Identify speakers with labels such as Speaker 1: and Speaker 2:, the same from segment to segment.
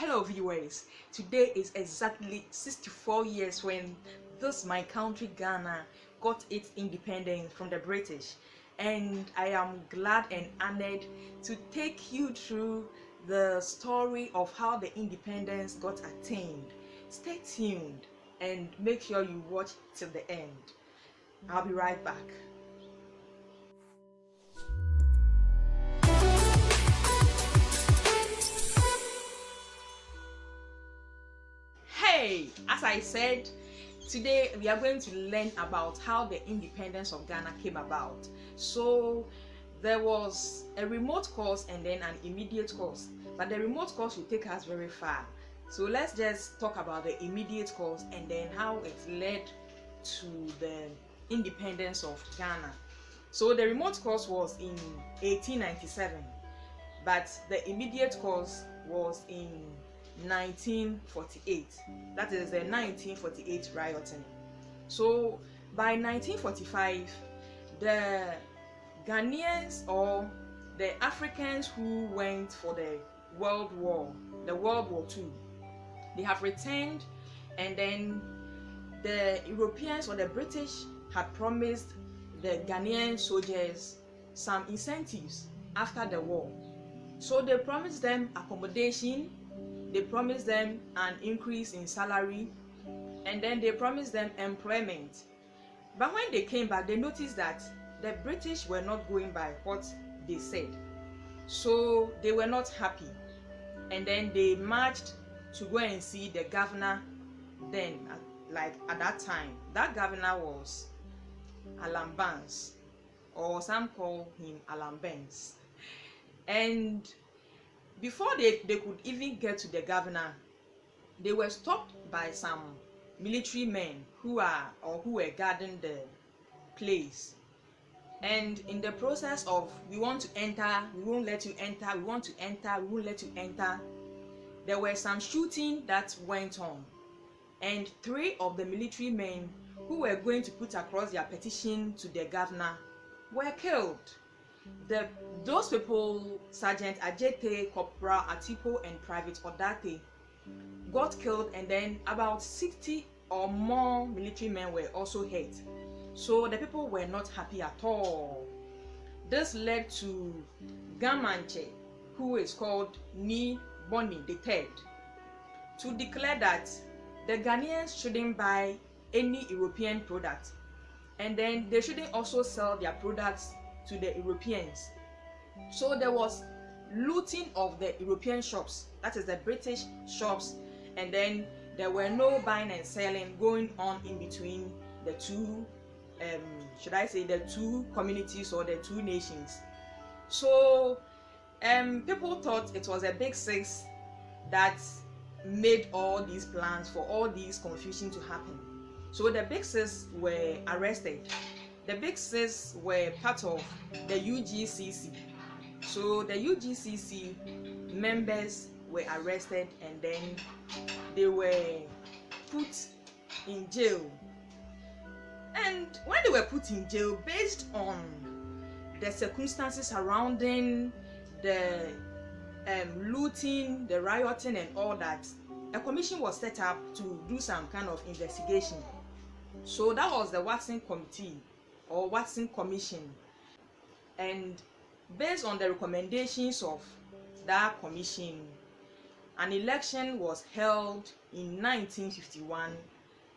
Speaker 1: Hello viewers, today is exactly 64 years when my country Ghana got its independence from the British, and I am glad and honored to take you through the story of how the independence got attained. Stay tuned and make sure you watch till the end. I'll be right back. Hey, as I said, today we are going to learn about how the independence of Ghana came about. So there was a remote course and then an immediate course, but the remote course will take us very far. So let's just talk about the immediate course and then how it led to the independence of Ghana. So the remote course was in 1897, but the immediate course was in 1948. That is the 1948 rioting. So by 1945, the Ghanaians or the Africans who went for the World War II, they have returned, and then the Europeans or the British had promised the Ghanaian soldiers some incentives after the war. So they promised them accommodation, they promised them an increase in salary, and then they promised them employment. But when they came back, they noticed that the British were not going by what they said. So they were not happy. And then they marched to go and see the governor then, like at that time. That governor was Alan Banks, or some call him Alan Banks. And before they could even get to the governor, they were stopped by some military men who were guarding the place. And in the process of, we want to enter, we won't let you enter, we want to enter, we won't let you enter, there were some shooting that went on. And 3 of the military men who were going to put across their petition to the governor were killed. Those people, Sergeant Ajete, Corporal Atipo, and Private Odate, got killed, and then about 60 or more military men were also hurt. So the people were not happy at all. This led to Gamanche, who is called Ni Boni III, to declare that the Ghanaians shouldn't buy any European product, and then they shouldn't also sell their products to the Europeans. So there was looting of the European shops, that is the British shops, and then there were no buying and selling going on in between the two, the two communities or the two nations. So people thought it was a big six that made all these plans for all these confusion to happen. So the big six were arrested. The big six were part of the UGCC. So the UGCC members were arrested, and then they were put in jail. And when they were put in jail, based on the circumstances surrounding the looting, the rioting, and all that, a commission was set up to do some kind of investigation. So that was the Watson Committee or Watson Commission, and based on the recommendations of that commission, an election was held in 1951,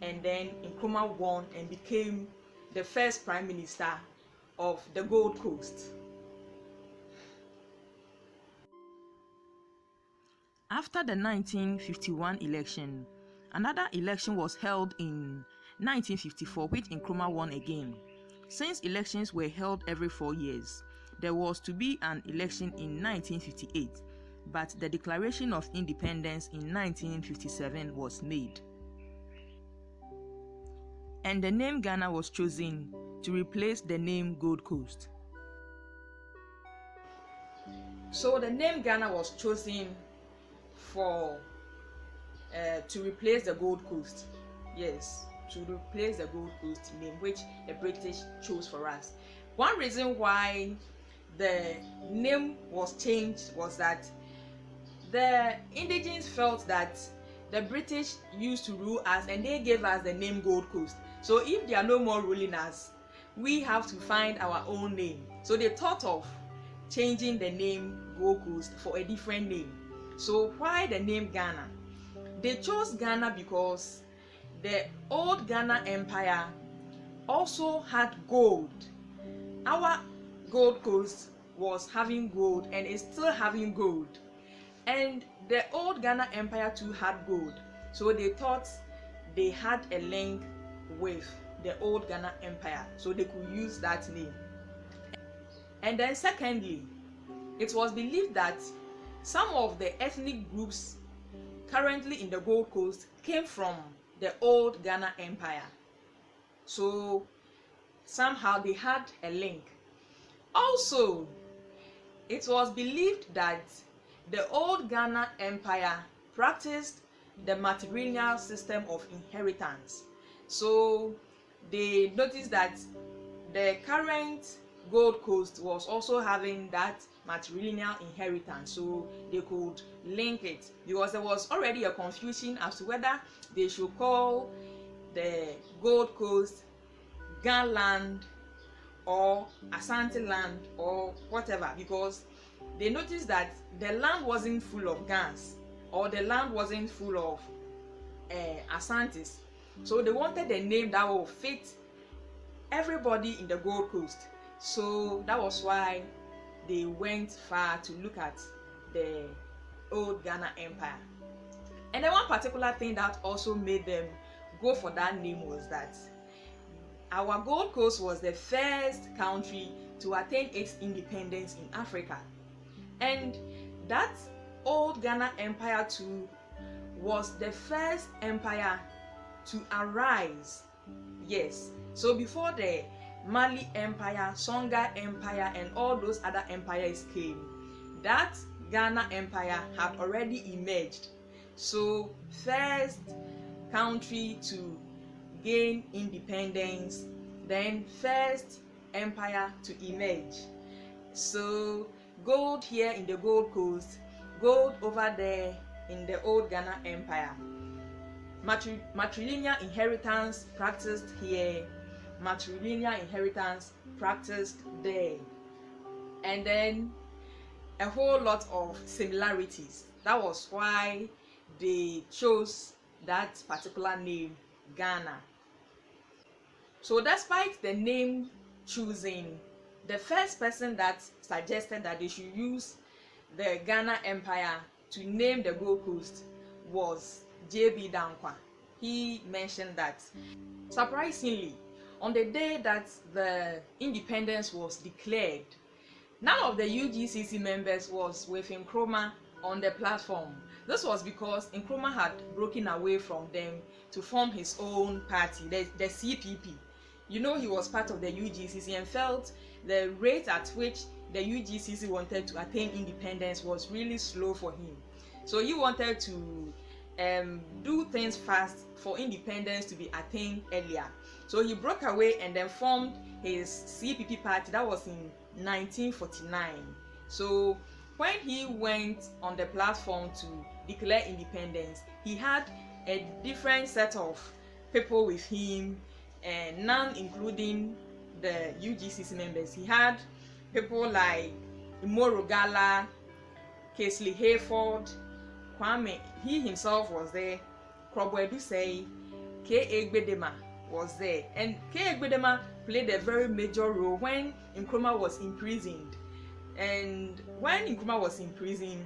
Speaker 1: and then Nkrumah won and became the first prime minister of the Gold Coast. After the 1951 election, another election was held in 1954, which Nkrumah won again. Since elections were held every 4 years, there was to be an election in 1958, but the Declaration of Independence in 1957 was made. And the name Ghana was chosen to replace the name Gold Coast. So the name Ghana was chosen to replace the Gold Coast. Yes, to replace the Gold Coast name which the British chose for us. One reason why the name was changed was that the indigenes felt that the British used to rule us and they gave us the name Gold Coast. So if they are no more ruling us, we have to find our own name. So they thought of changing the name Gold Coast for a different name. So why the name Ghana? They chose Ghana because the old Ghana Empire also had gold. Our Gold Coast was having gold and is still having gold. And the old Ghana Empire too had gold. So they thought they had a link with the old Ghana Empire, so they could use that name. And then secondly, it was believed that some of the ethnic groups currently in the Gold Coast came from the old Ghana Empire. So somehow they had a link. Also, it was believed that the old Ghana Empire practiced the matrilineal system of inheritance. So they noticed that the current Gold Coast was also having that matrilineal inheritance, so they could link it, because there was already a confusion as to whether they should call the Gold Coast Ghanland or Asante land or whatever, because they noticed that the land wasn't full of Ghans or the land wasn't full of Asantes. So they wanted a name that will fit everybody in the Gold Coast. So that was why they went far to look at the old Ghana Empire. And then one particular thing that also made them go for that name was that our Gold Coast was the first country to attain its independence in Africa. And that old Ghana Empire too was the first empire to arise. Yes, so before the Mali Empire, Songa Empire, and all those other empires came, that Ghana Empire had already emerged. So first country to gain independence, then first empire to emerge. So gold here in the Gold Coast, gold over there in the old Ghana Empire. Matrilineal inheritance practiced here, matrilineal inheritance practiced there, and then a whole lot of similarities. That was why they chose that particular name, Ghana. So despite the name choosing, the first person that suggested that they should use the Ghana Empire to name the Gold Coast was J.B. Dankwa. He mentioned that. Surprisingly, on the day that the independence was declared, none of the UGCC members was with Nkrumah on the platform. This was because Nkrumah had broken away from them to form his own party, the CPP. You know, he was part of the UGCC and felt the rate at which the UGCC wanted to attain independence was really slow for him. So he wanted to do things fast for independence to be attained earlier. So he broke away and then formed his CPP party. That was in 1949. So when he went on the platform to declare independence, he had a different set of people with him, and none including the UGCC members. He had people like Imoro Gala, Kesley Hayford, Kwame, he himself was there, Krobwe Dusei, K.A. Gbedema was there. And K.A. Gbedema played a very major role when Nkrumah was imprisoned. And when Nkrumah was imprisoned,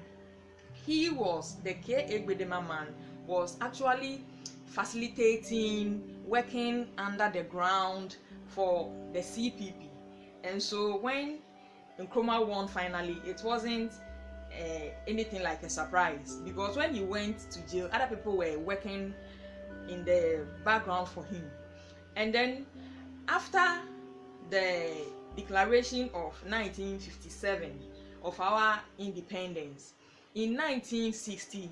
Speaker 1: he was, the K.A. Gbedema man, was actually facilitating, working under the ground for the CPP. And so when Nkrumah won finally, it wasn't anything like a surprise, because when he went to jail, other people were working in the background for him. And then after the declaration of 1957 of our independence, in 1960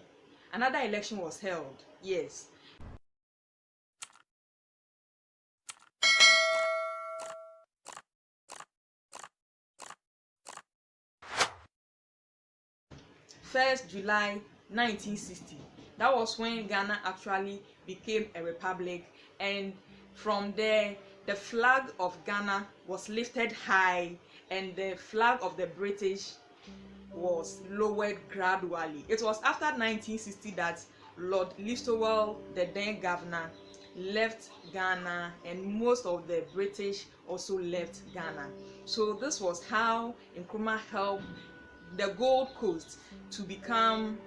Speaker 1: another election was held. Yes, July 1960. That was when Ghana actually became a republic, and from there the flag of Ghana was lifted high and the flag of the British was lowered gradually. It was after 1960 that Lord Listowel, the then governor, left Ghana, and most of the British also left Ghana. So this was how Nkrumah helped the Gold Coast to become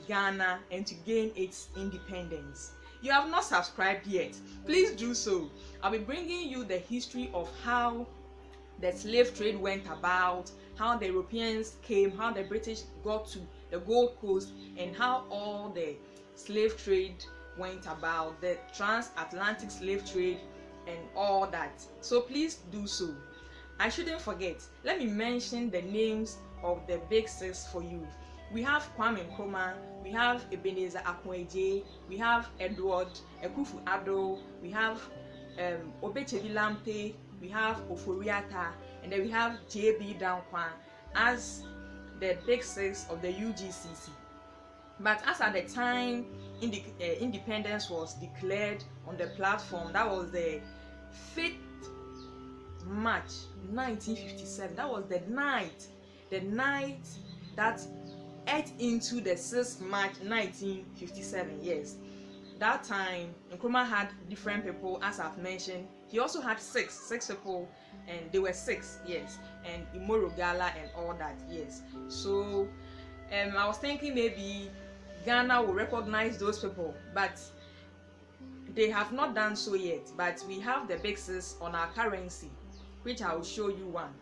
Speaker 1: Ghana and to gain its independence. You have not subscribed yet, please do so. I'll be bringing you the history of how the slave trade went about, how the Europeans came, how the British got to the Gold Coast, and how all the slave trade went about, the transatlantic slave trade and all that. So please do so. I shouldn't forget, let me mention the names of the big six for you. We have Kwame Nkrumah, we have Ebenezer Akwa-Edje, we have Edward Akufo-Addo, we have Obechebi Lamte, we have Ofori-Atta, and then we have J.B. Dankwa as the big six of the UGCC. But as at the time independence was declared on the platform, that was the 5th March 1957. That was the night that ate into the 6th March 1957. Yes, that time Nkrumah had different people, as I've mentioned. He also had six people, and they were 6, yes, and Imorogala and all that, yes. So I was thinking maybe Ghana will recognize those people, but they have not done so yet. But we have the big six on our currency, which I will show you one.